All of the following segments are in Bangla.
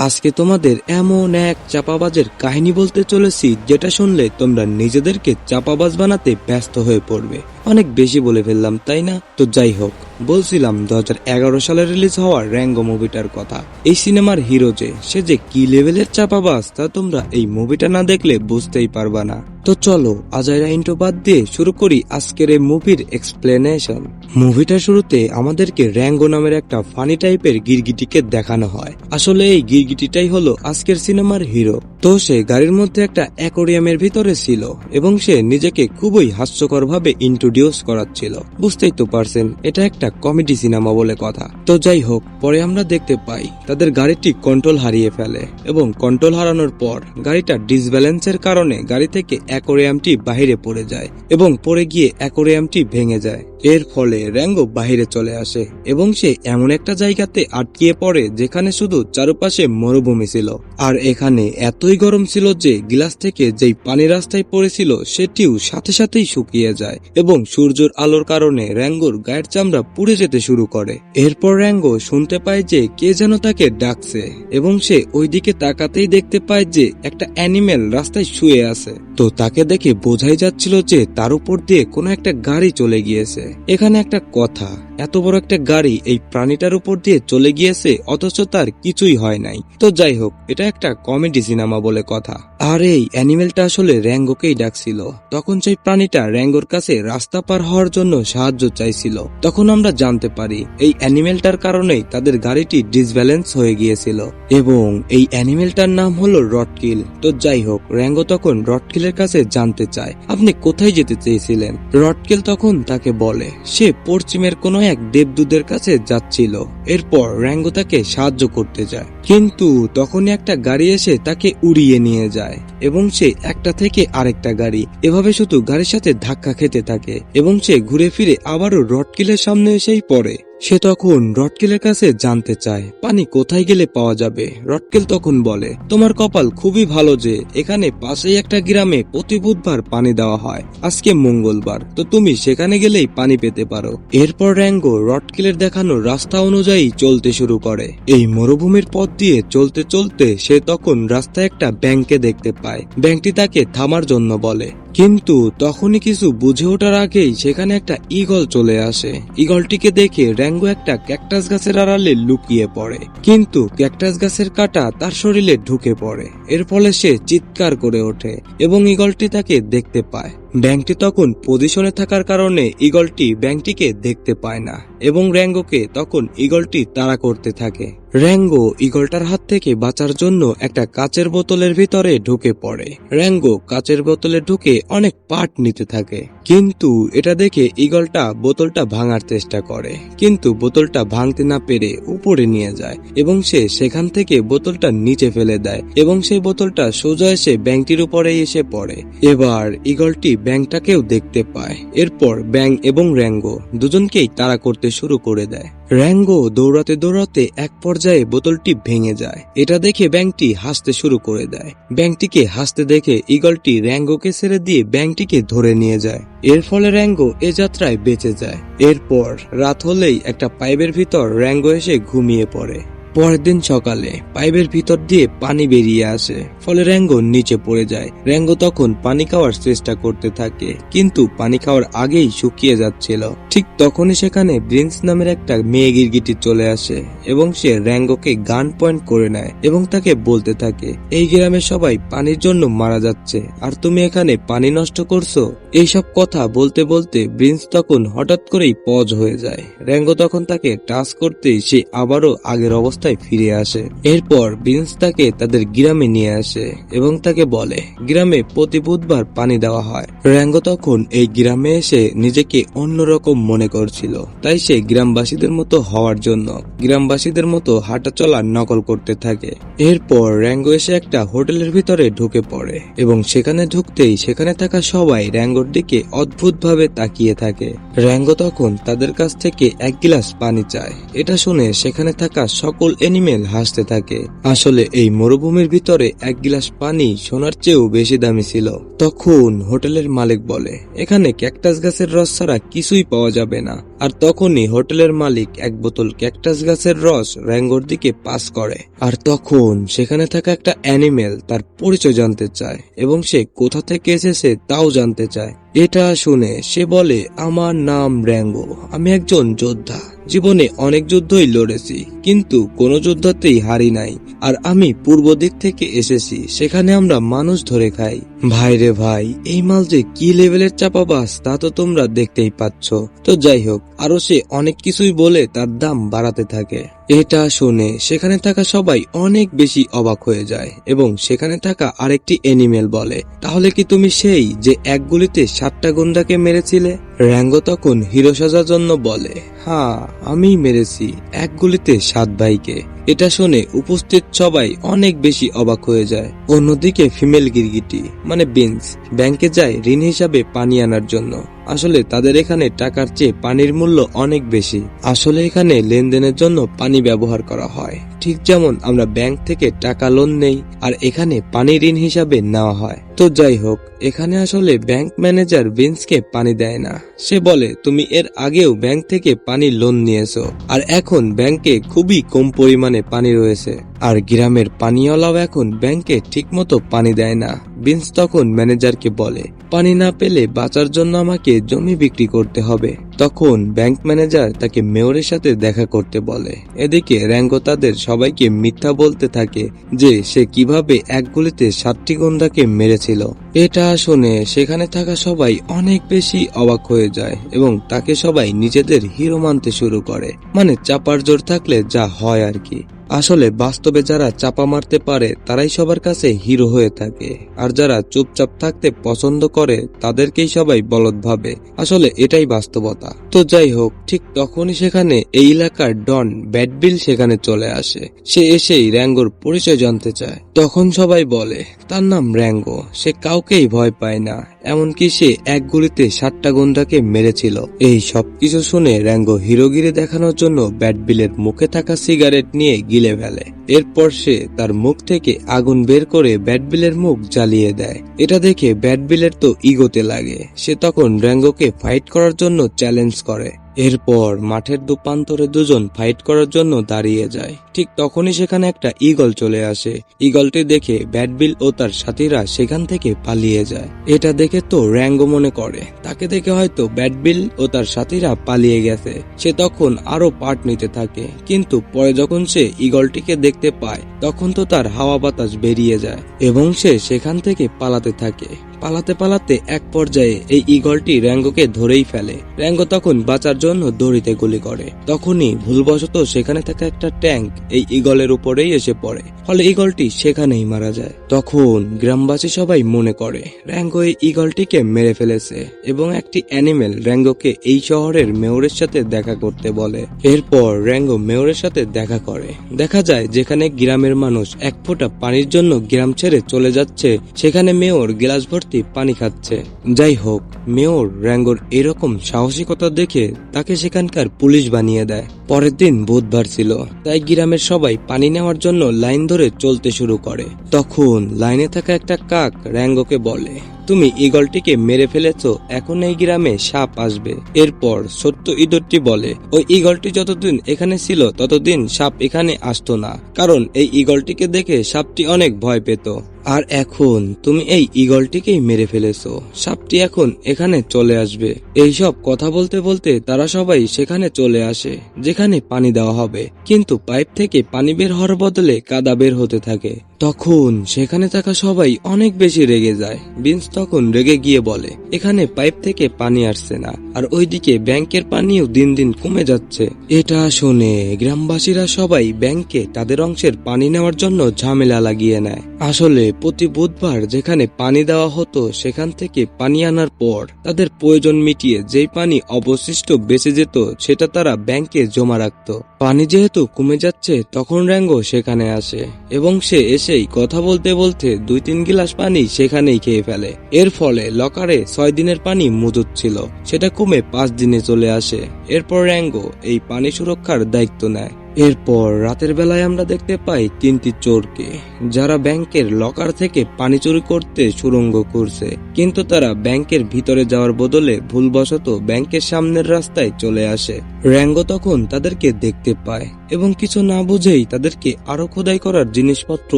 আজকে তোমাদের এমন এক চাপাবাজের কাহিনী বলতে চলেছি যেটা শুনলে তোমরা নিজেদেরকে চাপাবাজ বানাতে ব্যস্ত হয়ে পড়বে। অনেক বেশি বলে ফেললাম তাই না? তো যাই হোক, বলছিলাম 2011 সালে রিলিজ হওয়া র্যাঙ্গো মুভিটার কথা। এই সিনেমার হিরো সে যে কি লেভেলের চাপাবাজ তা তোমরা এই মুভিটা না দেখলে বুঝতেই পারবা না। তো চলো আজাইরা ইন্ট্রো বাদ দিয়ে শুরু করি আজকের এই মুভির এক্সপ্লেনেশন। মুভিটা শুরুতে আমাদেরকে র্যাঙ্গো নামের একটা ফানি টাইপের গিরগিটিকে দেখানো হয়। আসলে এই গিরগিটিটাই হলো আজকের সিনেমার হিরো। তো সে গাড়ির মধ্যে একটা অ্যাকোরিয়ামের ভিতরে ছিল এবং সে নিজেকে খুবই হাস্যকর ভাবে ইন্ট্রোডিউস করাচ্ছিল। বুঝতেই তো পারছেন এটা একটা কমেডি সিনেমা বলে কথা। তো যাই হোক, পরে আমরা দেখতে পাই তাদের গাড়িটি কন্ট্রোল হারিয়ে ফেলে এবং কন্ট্রোল হারানোর পর গাড়িটা ডিসব্যালেন্সের কারণে গাড়ি থেকে অ্যাকোরিয়ামটি বাহিরে পড়ে যায় এবং পড়ে গিয়ে অ্যাকোরিয়ামটি ভেঙে যায়। এর ফলে র্যাঙ্গো বাহিরে চলে আসে এবং সে এমন একটা জায়গাতে আটকিয়ে পড়ে যেখানে শুধু চারপাশে মরুভূমি ছিল। আর এখানে এতই গরম ছিল যে গ্লাস থেকে যেই পানি রাস্তায় পড়েছিল সেটিও সাথে সাথেই শুকিয়ে যায় এবং সূর্যের আলোর কারণে র্যাঙ্গোর গায়ের চামড়া পুড়ে যেতে শুরু করে। এরপর র্যাঙ্গো শুনতে পায় যে কে যেন তাকে ডাকছে এবং সে ওইদিকে তাকাতেই দেখতে পায় যে একটা অ্যানিমেল রাস্তায় শুয়ে আছে। তো তাকে দেখে বোঝাই যাচ্ছিল যে তার উপর দিয়ে কোনো একটা গাড়ি চলে গিয়েছে। এখানে একটা কথা, এত বড় একটা গাড়ি এই প্রাণীটার উপর দিয়ে চলে গিয়েছে অথচ তার কিছুই হয় নাই। তো যাই হোক, এটা একটা কমেডি সিনেমা বলে কথা। আর এই অ্যানিমেলটা আসলে র্যাঙ্গোকেই ডাকছিল। তখন সেই প্রাণীটা র্যাঙ্গোর কাছে রাস্তা পার হওয়ার জন্য সাহায্য চাইছিল। তখন আমরা জানতে পারি এই অ্যানিমেলটার কারণেই তাদের গাড়িটি ডিসব্যালেন্স হয়ে গিয়েছিল এবং এই অ্যানিমেলটার নাম হলো রটকিল। তো যাই হোক, র্যাঙ্গো তখন রটকিলের কাছে জানতে চায় আপনি কোথায় যেতে চেয়েছিলেন। রটকিল তখন তাকে বলে সে পশ্চিমের কোনো এক দেবদূতের কাছে যাচ্ছিল। এরপর র্যাঙ্গো তাকে সাহায্য করতে যায়, কিন্তু তখনই একটা গাড়ি এসে তাকে উড়িয়ে নিয়ে যায় এবং সে একটা থেকে আরেকটা গাড়ি এভাবে শুধু গাড়ির সাথে ধাক্কা খেতে থাকে এবং সে ঘুরে ফিরে আবারও রটকিলের সামনে এসেই পড়ে। সে তখন রটকিলের কাছে জানতে চায় পানি কোথায় গেলে পাওয়া যাবে। রটকিল তখন বলে তোমার কপাল খুবই ভালো যে এখানে পাশেই একটা গ্রামে প্রতি বুধবার পানি দেওয়া হয়, আজকে মঙ্গলবার, তো তুমি সেখানে গেলেই পানি পেতে পারো। এরপর র্যাঙ্গো রটকিলের দেখানো রাস্তা অনুযায়ী চলতে শুরু করে। এই মরুভূমির পথ দিয়ে চলতে চলতে সে তখন রাস্তায় একটা ব্যাংকে দেখতে পায়। ব্যাংকটি তাকে থামার জন্য বলে, কিন্তু তখনই কিছু বুঝে ওঠার আগেই সেখানে একটা ঈগল চলে আসে। ঈগলটিকে দেখে র্যাঙ্গো একটা ক্যাকটাস গাছের আড়ালে লুকিয়ে পড়ে, কিন্তু ক্যাকটাস গাছের কাঁটা তার শরীরে ঢুকে পড়ে। এর ফলে সে চিৎকার করে ওঠে এবং ঈগলটি তাকে দেখতে পায়। ব্যাংকটি তখন পজিশনে থাকার কারণে ঈগলটি ব্যাংকটিকে দেখতে পায় না এবং র্যাঙ্গোকে তখন ঈগলটি তাড়া করতে থাকে। র্যাঙ্গো ঈগলটার হাত থেকে বাঁচার জন্য একটা কাচের বোতলের ভিতরে ঢুকে পড়ে। র্যাঙ্গো কাচের বোতলে ঢুকে অনেক পার্ট নিতে থাকে, কিন্তু এটা দেখে ঈগলটা বোতলটা ভাঙার চেষ্টা করে, কিন্তু বোতলটা ভাঙতে না পেরে উপরে নিয়ে যায় এবং সে সেখান থেকে বোতলটা নিচে ফেলে দেয় এবং সেই বোতলটা সোজা এসে ব্যাংকটির উপরে এসে পড়ে। এবার ঈগলটি ব্যাংকটাকেও দেখতে পায়। এরপর ব্যাং এবং র্যাঙ্গো দুজনকেই তাড়া করতে শুরু করে দেয়। র্যাঙ্গো দৌড়াতে দৌড়াতে এক পর্যায়ে বোতলটি ভেঙে যায়। এটা দেখে ব্যাংকটি হাসতে শুরু করে দেয়। ব্যাংকটিকে হাসতে দেখে ঈগলটি র্যাঙ্গোকে ছেড়ে দিয়ে ব্যাংকটিকে ধরে নিয়ে যায়। এর ফলে র্যাঙ্গো এ যাত্রায় বেঁচে যায়। এরপর রাত হলেই একটা পাইপের ভিতর র্যাঙ্গো এসে ঘুমিয়ে পড়ে। পরের দিন সকালে পাইপের ভিতর দিয়ে পানি বেরিয়ে আসে, ফলে র্যাঙ্গো নিচে পড়ে যায়। র্যাঙ্গো তখন পানি খাওয়ার চেষ্টা করতে থাকে, কিন্তু পানি খাওয়ার আগেই শুকিয়ে যাচ্ছিল। ঠিক তখনই সেখানে প্রিন্স নামের একটা মেয়ে গিরগিটি চলে আসে এবং সে র্যাঙ্গোকে গান পয়েন্ট করে নেয় এবং তাকে বলতে থাকে এই গ্রামে সবাই পানির জন্য মারা যাচ্ছে আর তুমি এখানে পানি নষ্ট করছো। এইসব কথা বলতে বলতে প্রিন্স তখন হঠাৎ করেই পজ হয়ে যায়। র্যাঙ্গো তখন তাকে টাচ করতেই সে আবারও আগের অবস্থায় ফিরে আসে। এরপর প্রিন্স তাকে তাদের গ্রামে নিয়ে আসে এবং তাকে বলে গ্রামে প্রতি বুধবার পানি দেওয়া হয়। র্যাঙ্গো তখন এই গ্রামে এসে নিজেকে অন্যরকম মনে করছিল, তাই সে গ্রামবাসীদের মতো হওয়ার জন্য গ্রামবাসীদের মতো হাঁটা চলা নকল করতে থাকে। এরপর র্যাঙ্গো এসে একটা হোটেলের ভিতরে ঢুকে পড়ে এবং সেখানে ঢুকতেই সেখানে থাকা সবাই র্যাঙ্গোর র্যাঙ্গোর দিকে অদ্ভুতভাবে তাকিয়ে থাকে। র্যাঙ্গো তখন তাদের কাছ থেকে এক গিলাস পানি চায়। এটা শুনে সেখানে থাকা সকল অ্যানিমেল হাসতে থাকে। আসলে এই মরুভূমির ভিতরে এক গিলাস পানি সোনার চেয়েও বেশি দামি ছিল। তখন হোটেলের মালিক বলে, এখানে ক্যাকটাস গাছের রস ছাড়া কিছুই পাওয়া যাবে না। আর তখনই হোটেলের মালিক এক বোতল ক্যাকটাস গাছের রস র্যাঙ্গোর দিকে পাস করে। আর তখন সেখানে থাকা একটা অ্যানিমেল তার পরিচয় জানতে চায় এবং সে কোথা থেকে এসেছে তাও জানতে চায়। এটা শুনে সে বলে, আমার নাম র্যাঙ্গো, আমি একজন যোদ্ধা। জীবনে অনেক যুদ্ধই লড়েছি, কিন্তু কোনো যুদ্ধতেই হারি নাই। আর আমি পূর্ব দিক থেকে এসেছি, সেখানে আমরা মানুষ ধরে খাই। ভাই রে ভাই, এই মাল যে কি লেভেলের চাপাবাজ তা তো তোমরা দেখতেই পাচ্ছ। তো যাই হোক, আরো সে অনেক কিছুই বলে তার দাম বাড়াতে থাকে। এটা শুনে সেখানে থাকা সবাই অনেক বেশি অবাক হয়ে যায় এবং সেখানে থাকা আরেকটি অ্যানিমেল বলে, তাহলে কি তুমি সেই যে এক গুলিতে 7টা গুন্ডাকে মেরেছিলে? র্যাঙ্গো তখন হিরো সাজার জন্য বলে, হ্যাঁ, আমি মেরেছি এক গুলিতে 7 ভাইকে। এটা শুনে উপস্থিত সবাই অনেক বেশি অবাক হয়ে যায়। অন্যদিকে ফিমেল গিরগিটি মানে বিন্স ব্যাংকে যায় ঋণ হিসাবে পানি আনার জন্য। আসলে তাদের এখানে টাকার চেয়ে পানির মূল্য অনেক বেশি। আসলে এখানে লেনদেনের জন্য পানি ব্যবহার করা হয়, ঠিক যেমন আমরা ব্যাংক থেকে টাকা লোন নেই, আর এখানে পানি ঋণ হিসাবে নেওয়া হয়। তো যাই হোক, এখানে আসলে ব্যাংক ম্যানেজার ভিন্সকে পানি দেয় না। সে বলে, তুমি এর আগেও ব্যাংক থেকে পানি লোন নিয়েছো, আর এখন ব্যাংকে খুবই কম পরিমাণে পানি রয়েছে। আর গ্রামের পানিওয়ালাও এখন ব্যাংকে ঠিকমতো পানি দেয় না। ভিন্স তখন ম্যানেজারকে বলে, পানি না পেলে বাঁচার জন্য আমাকে জমি বিক্রি করতে হবে। তখন ব্যাংক ম্যানেজার তাকে মেয়রের সাথে দেখা করতে বলে। এদিকে র্যাঙ্গো তাদের সবাইকে মিথ্যা বলতে থাকে যে সে কিভাবে এক গুলিতে 7টি গুন্ডাকে মেরেছিল। এটা শুনে সেখানে থাকা সবাই অনেক বেশি অবাক হয়ে যায় এবং তাকে সবাই নিজেদের হিরো মানতে শুরু করে। মানে চাপার জোর থাকলে যা হয় আর কি। আসলে বাস্তবে যারা চাপা মারতে পারে তারাই সবার কাছে হিরো হয়ে থাকে, আর যারা চুপচাপ থাকতে পছন্দ করে তাদেরকেই সবাই বলদ ভাবে। আসলে এটাই বাস্তবতা। তো যাই হোক, ঠিক তখনই সেখানে এই এলাকার ডন ব্যাডবিল সেখানে চলে আসে। সে এসেই র্যাঙ্গোর পরিচয় জানতে চায়। তখন সবাই বলে, তার নাম র্যাঙ্গো, সে কাউকেই ভয় পায় না, এমনকি সে এক গুলিতে 7টা গুন্ডাকে মেরেছিল। এই সবকিছু শুনে র্যাঙ্গো হিরোগিরি দেখানোর জন্য ব্যাডবিলের মুখে থাকা সিগারেট নিয়ে গিলে ফেলে। এরপর সে তার মুখ থেকে আগুন বের করে ব্যাডবিলের মুখ জ্বালিয়ে দেয়। এটা দেখে ব্যাডবিলের তো ইগোতে লাগে। সে তখন র্যাঙ্গোকে ফাইট করার জন্য চ্যালেঞ্জ করে। এরপর মাঠের দুপান্তরে দুজন ফাইট করার জন্য দাঁড়িয়ে যায়। ঠিক তখনই সেখানে একটা ঈগল চলে আসে। ঈগলটি দেখে ব্যাডবিল ও তার সাথীরা সেখান থেকে পালিয়ে যায়। এটা দেখে তো র্যাঙ্গো মনে করে তাকে দেখে হয়তো ব্যাডবিল ও তার সাথীরা পালিয়ে গেছে। সে তখন আরো পার্ট নিতে থাকে, কিন্তু পরে যখন সে ঈগলটিকে দেখতে পায় তখন তো তার হাওয়া বাতাস বেরিয়ে যায় এবং সে সেখান থেকে পালাতে থাকে। পালাতে পালাতে এক পর্যায়ে এই ঈগলটি র্যাঙ্গোকে ধরেই ফেলে। র্যাঙ্গো তখন বাঁচার জন্য দড়িতে গুলি করে। তখনই ভুলবশত সেখানে থাকা একটা ট্যাঙ্ক এই ঈগলের উপরেই এসে পড়ে, ফলে ঈগলটি সেখানেই মারা যায়। তখন গ্রামবাসী সবাই মনে করে র্যাঙ্গো এই ঈগলটিকে মেরে ফেলেছে এবং একটি অ্যানিমেল র্যাঙ্গোকে এই শহরের মেয়রের সাথে দেখা করতে বলে। এরপর র্যাঙ্গো মেয়রের সাথে দেখা করে। দেখা যায় যেখানে গ্রামের মানুষ এক ফোঁটা পানির জন্য গ্রাম ছেড়ে চলে যাচ্ছে, সেখানে মেয়র গ্লাস ভর্তি পানি খাচ্ছে। যাই হোক, মেয়র র্যাঙ্গোর এরকম সাহসিকতা দেখে তাকে সেখানকার পুলিশ বানিয়ে দেয়। পরের দিন বুধবার ছিল, তাই গ্রামের সবাই পানি নেওয়ার জন্য লাইন ধরে চলতে শুরু করে। তখন লাইনে থাকা একটা কাক র্যাঙ্গোকে বলে, তুমি ঈগলটিকে মেরে ফেলেছো, এখন এই গ্রামে সাপ আসবে। এরপর ছোট্ট ইঁদুরটি বলে, ওই ঈগলটি যতদিন এখানে ছিল ততদিন সাপ এখানে আসতো না, কারণ এই ঈগলটিকে দেখে সাপটি অনেক ভয় পেত। আর এখন তুমি এই ঈগলটিকেই মেরে ফেলেছো, সাপটি এখন এখানে চলে আসবে। এইসব কথা বলতে বলতে তারা সবাই সেখানে চলে আসে যেখানে পানি দেওয়া হবে, কিন্তু পাইপ থেকে পানি বের হওয়ার বদলে কাদা বের হতে থাকে। তখন সেখানে থাকা সবাই অনেক বেশি রেগে যায়। বিন্স তখন রেগে গিয়ে বলে, এখানে পাইপ থেকে পানি আসছে না, আর ওইদিকে ব্যাংকের পানিও দিন দিন কমে যাচ্ছে। এটা শুনে গ্রামবাসীরা সবাই ব্যাংকে তাদের অংশের পানি নেওয়ার জন্য ঝামেলা লাগিয়ে নেয়। আসলে প্রতি বুধবার যেখানে পানি দেওয়া হতো সেখান থেকে পানি আনার পর তাদের প্রয়োজন মিটিয়ে যেই পানি অবশিষ্ট বেঁচে যেত সেটা তারা ব্যাংকে জমা রাখত। পানি যেহেতু কমে যাচ্ছে তখন র্যাঙ্গো সেখানে আসে এবং সে এসেই কথা বলতে বলতে 2-3 গিলাস পানি সেখানেই খেয়ে ফেলে। এর ফলে লকারে 6 দিনের পানি মজুদ ছিল, সেটা কমে 5 দিনে চলে আসে। এরপর র্যাঙ্গো এই পানি সুরক্ষার দায়িত্ব নেয়। এরপর রাতের বেলায় আমরা দেখতে পাই 3টি চোরকে, যারা ব্যাংকের লকার থেকে পানি চুরি করতে সুড়ঙ্গ করছে, কিন্তু তারা ব্যাংকের ভিতরে যাওয়ার বদলে ভুলবশত ব্যাংকের সামনের রাস্তায় চলে আসে। র্যাঙ্গো তখন তাদেরকে দেখতে পায় এবং কিছু না বুঝেই তাদেরকে আরো খোদাই করার জিনিসপত্র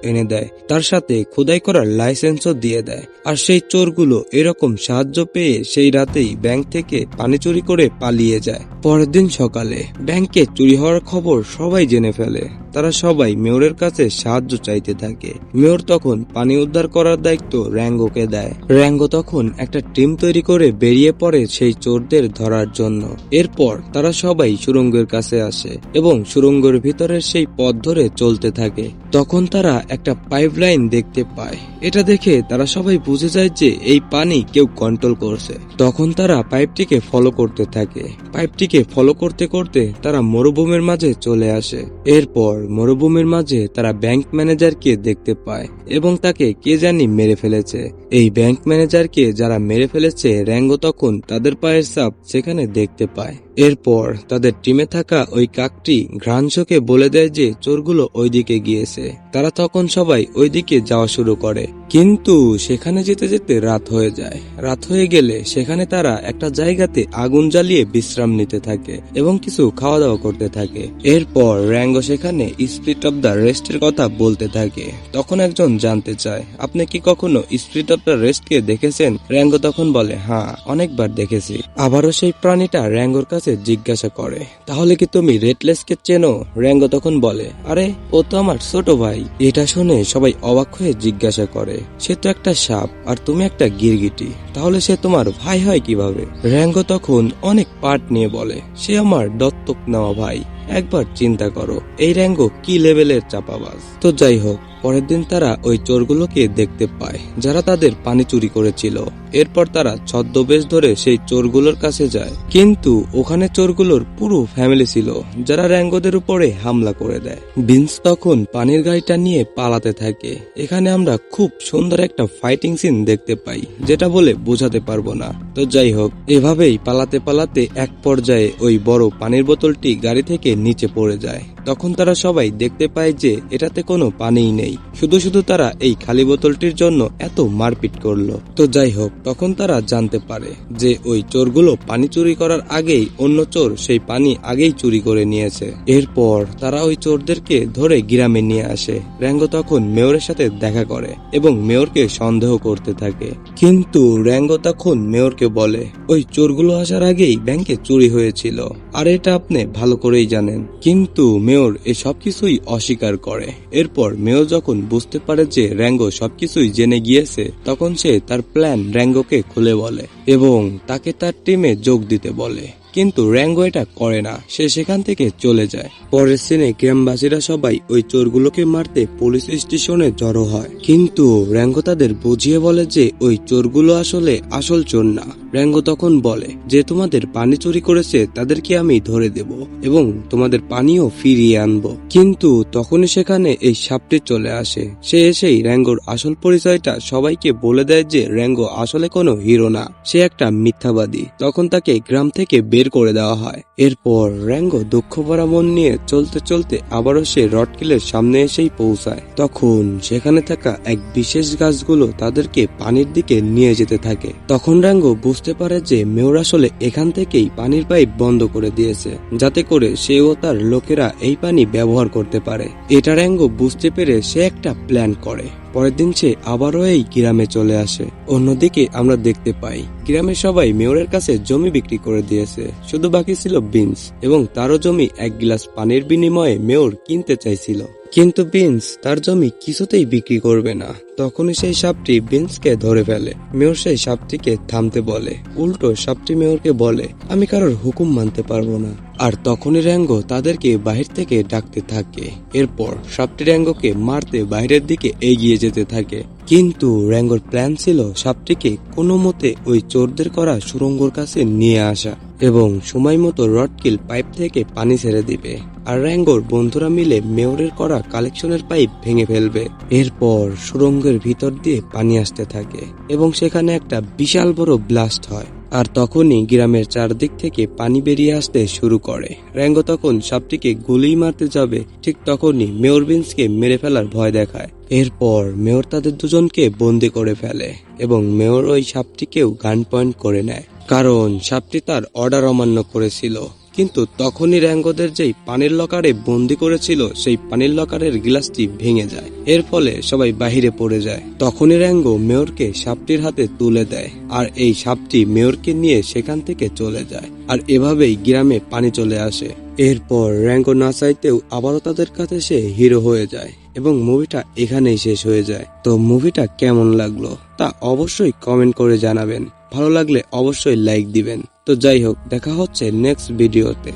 এনে দেয়, তার সাথে খোদাই করার লাইসেন্সও দিয়ে দেয়। আর সেই চোরগুলো এরকম সাহায্য পেয়ে সেই রাতেই ব্যাংক থেকে পানি চুরি করে পালিয়ে যায়। পরের দিন সকালে ব্যাংকে চুরি হওয়ার খবর সবাই জেনে ফেলে। তারা সবাই মেয়রের কাছে সাহায্য চাইতে থাকে। মেয়র তখন পানি উদ্ধার করার দায়িত্ব র্যাঙ্গোকে দেয়। র্যাঙ্গো তখন একটা টিম তৈরি করে বেরিয়ে পড়ে সেই চোরদের ধরার জন্য। এরপর তারা সবাই সুড়ঙ্গের কাছে আসে এবং সুড়ঙ্গের ভিতরের সেই পথ ধরে চলতে থাকে। তখন তারা একটা পাইপলাইন দেখতে পায়। এটা দেখে তারা সবাই বুঝে যায় যে এই পানি কেউ কন্ট্রোল করছে। তখন তারা পাইপটিকে ফলো করতে থাকে। পাইপটিকে ফলো করতে করতে তারা মরুভূমির মাঝে চলে আসে। এরপর মরুভূমির মাঝে তারা ব্যাংক ম্যানেজারকে দেখতে পায় এবং তাকে কে জানি মেরে ফেলেছে। এই ব্যাংক ম্যানেজারকে যারা মেরে ফেলেছে র্যাঙ্গো তখন তাদের পায়ের ছাপ সেখানে দেখতে পায়। এরপর তাদের টিমে থাকা ওই কাকটি ঘ্রাণশোকে বলে দেয় যে চোরগুলো ওইদিকে গিয়েছে। তারা তখন সবাই ওইদিকে যাওয়া শুরু করে, কিন্তু সেখানে যেতে যেতে রাত হয়ে যায়। রাত হয়ে গেলে সেখানে তারা একটা জায়গাতে আগুন জ্বালিয়ে বিশ্রাম নিতে থাকে এবং কিছু খাওয়া দাওয়া করতে থাকে। এরপর র্যাঙ্গো সেখানে স্পিরিট অফ দ্য রেস্টের কথা বলতে থাকে। তখন একজন জানতে চায়, আপনি কি কখনো স্পিরিট অফ দ্য রেস্টকে দেখেছেন? র্যাঙ্গো তখন বলে, হ্যাঁ, অনেকবার দেখেছি। আবারও সেই প্রাণীটা র্যাঙ্গোর কাছে জিজ্ঞাসা করে, তাহলে কি তুমি রেডলেসকে চেনো? র্যাঙ্গো তখন বলে, আরে ও তো আমার ছোট ভাই। এটা শুনে সবাই অবাক হয়ে জিজ্ঞাসা করে, সে তো একটা সাপ আর তুমি একটা গিরগিটি, তাহলে সে তোমার ভাই হয় কিভাবে? র্যাঙ্গো তখন অনেক পার্ট নিয়ে বলে, সে আমার দত্তক নেওয়া ভাই। একবার চিন্তা করো এই র্যাঙ্গো কি লেভেলের চাপাবাজ। তো যাই হোক, পরের দিন তারা ওই চোরগুলোকে দেখতে পায় যারা তাদের পানি চুরি করেছিল। এরপর তারা ছদ্মবেশ ধরে সেই চোরগুলোর কাছে যায়, কিন্তু ওখানে চোরগুলোর পুরো ফ্যামিলি ছিল যারা র্যাঙ্গোদের উপরে হামলা করে দেয়। বিন্স তখন পানির গাড়িটা নিয়ে পালাতে থাকে। এখানে আমরা খুব সুন্দর একটা ফাইটিং সিন দেখতে পাই, যেটা বলে বোঝাতে পারবো না। তো যাই হোক, এভাবেই পালাতে পালাতে এক পর্যায়ে ওই বড় পানির বোতলটি গাড়ি থেকে নিচে পড়ে যায়। তখন তারা সবাই দেখতে পায় যে এটাতে কোনো পানিই নেই, শুধু শুধু তারা এই খালি বোতলটির জন্য এত মারপিট করলো। তো যাই হোক, তখন তারা জানতে পারে যে ওই চোরগুলো পানি চুরি করার আগেই অন্য চোর সেই পানি আগেই চুরি করে নিয়েছে। এরপর তারা ওই চোরদেরকে ধরে গ্রামে নিয়ে আসে। র্যাঙ্গো তখন মেয়রের সাথে দেখা করে এবং মেয়রকে সন্দেহ করতে থাকে, কিন্তু র্যাঙ্গো তখন মেয়রকে বলে, ওই চোরগুলো আসার আগেই ব্যাংকে চুরি হয়েছিল, আর এটা আপনি ভালো করেই জানেন। কিন্তু মেয়র এ সবকিছুই অস্বীকার করে। এরপর মেয়র যখন বুঝতে পারে যে র্যাঙ্গো সবকিছুই জেনে গিয়েছে, তখন সে তার প্ল্যান র্যাঙ্গোকে খুলে বলে এবং তাকে তার টিমে যোগ দিতে বলে। কিন্তু র্যাঙ্গো এটা করে না, সে সেখান থেকে চলে যায়। পরের সিনে গ্রামবাসীরা সবাই ওই চোরগুলোকে মারতে পুলিশ স্টেশনে জড়ো হয়, কিন্তু র্যাঙ্গো তাদের বুঝিয়ে বলে যে ওই চোরগুলো আসলে আসল চোর না। র্যাঙ্গো তখন বলে যে তোমাদের পানি চুরি করেছে তাদেরকে আমি ধরে দেব এবং তোমাদের পানিও ফিরিয়ে আনবো। কিন্তু তখনই সেখানে এই সাপটি চলে আসে। সে এসেই র্যাঙ্গোর আসল পরিচয়টা সবাইকে বলে দেয় যে র্যাঙ্গো আসলে কোনো হিরো না, সে একটা মিথ্যাবাদী। তখন তাকে গ্রাম থেকে বের করে দেওয়া হয়। এরপর র্যাঙ্গো দুঃখ ভরা মন নিয়ে চলতে চলতে আবারও সে রডকিলের সামনে এসেই পৌঁছায়। তখন সেখানে থাকা এক বিশেষ গাছগুলো তাদেরকে পানির দিকে নিয়ে যেতে থাকে। তখন র্যাঙ্গো বুঝতে পারে যে মেয়র আসলে এখান থেকেই পানির পাইপ বন্ধ করে দিয়েছে, যাতে করে সে ও তার লোকেরা এই পানি ব্যবহার করতে পারে। এটা র্যাঙ্গো বুঝতে পেরে সে একটা প্ল্যান করে। পরের দিন সে আবারও এই গ্রামে চলে আসে। অন্যদিকে আমরা দেখতে পাই গ্রামের সবাই মেয়রের কাছে জমি বিক্রি করে দিয়েছে, শুধু বাকি ছিল বিন্স এবং তারও জমি 1 গ্লাস পানির বিনিময়ে মেয়র কিনতে চাইছিল। কিন্তু বিন্স তার জমি কিছুতেই বিক্রি করবে না। তখনই সেই সাপটি বিন্সকে ধরে ফেলে। মেয়র সেই সাপটিকে থামতে বলে, উল্টো সাপটি মেয়রকে বলে, আমি কারোর হুকুম মানতে পারবো না। আর তখনই র্যাঙ্গো তাদেরকে বাহির থেকে ডাকতে থাকে। এরপর সাপটি র্যাঙ্গোকে মারতে বাইরের দিকে এগিয়ে যেতে থাকে। কিন্তু র্যাঙ্গোর প্ল্যান ছিল সাপটিকে কোনো মতে ওই চোরদের করা সুড়ঙ্গর কাছে নিয়ে আসা এবং সময় মতো রডকিল পাইপ থেকে পানি ছেড়ে দিবে। আর র্যাঙ্গোর বন্ধুরা মিলে মেয়রের করা কালেকশনের পাইপ ভেঙে ফেলবে। এরপর সুড়ঙ্গের ভিতর দিয়ে পানি আসতে থাকে এবং সেখানে একটা বিশাল বড় ব্লাস্ট হয়। আর তখনই গ্রামের চারদিক থেকে পানি বেরিয়ে আসতে শুরু করে। র্যাঙ্গো তখন সাপটিকে গুলি মারতে যাবে, ঠিক তখনই মেয়র বিন্সকে মেরে ফেলার ভয় দেখায়। এরপর মেয়র তাদের দুজনকে বন্দি করে ফেলে এবং মেয়র ওই সাপটিকেও গান পয়েন্ট করে নেয়, কারণ সাপটি তার অর্ডার অমান্য করেছিল। কিন্তু তখনই র্যাঙ্গোদের যেই পানির লকারে বন্দি করেছিল সেই পানির লকারের গ্লাসটি ভেঙে যায়। এর ফলে সবাই বাহিরে পড়ে যায়। তখনই র্যাঙ্গো মেয়রকে সাপটির হাতে তুলে দেয় আর এই সাপটি মেয়রকে নিয়ে সেখান থেকে চলে যায়। আর এভাবেই গ্রামে পানি চলে আসে। এরপর র্যাঙ্গো না চাইতেও আবারও তাদের কাছে সে হিরো হয়ে যায় এবং মুভিটা এখানেই শেষ হয়ে যায়। তো মুভিটা কেমন লাগলো তা অবশ্যই কমেন্ট করে জানাবেন। ভালো লাগলে অবশ্যই লাইক দিবেন। তো যাই হোক, দেখা হচ্ছে নেক্সট ভিডিওতে।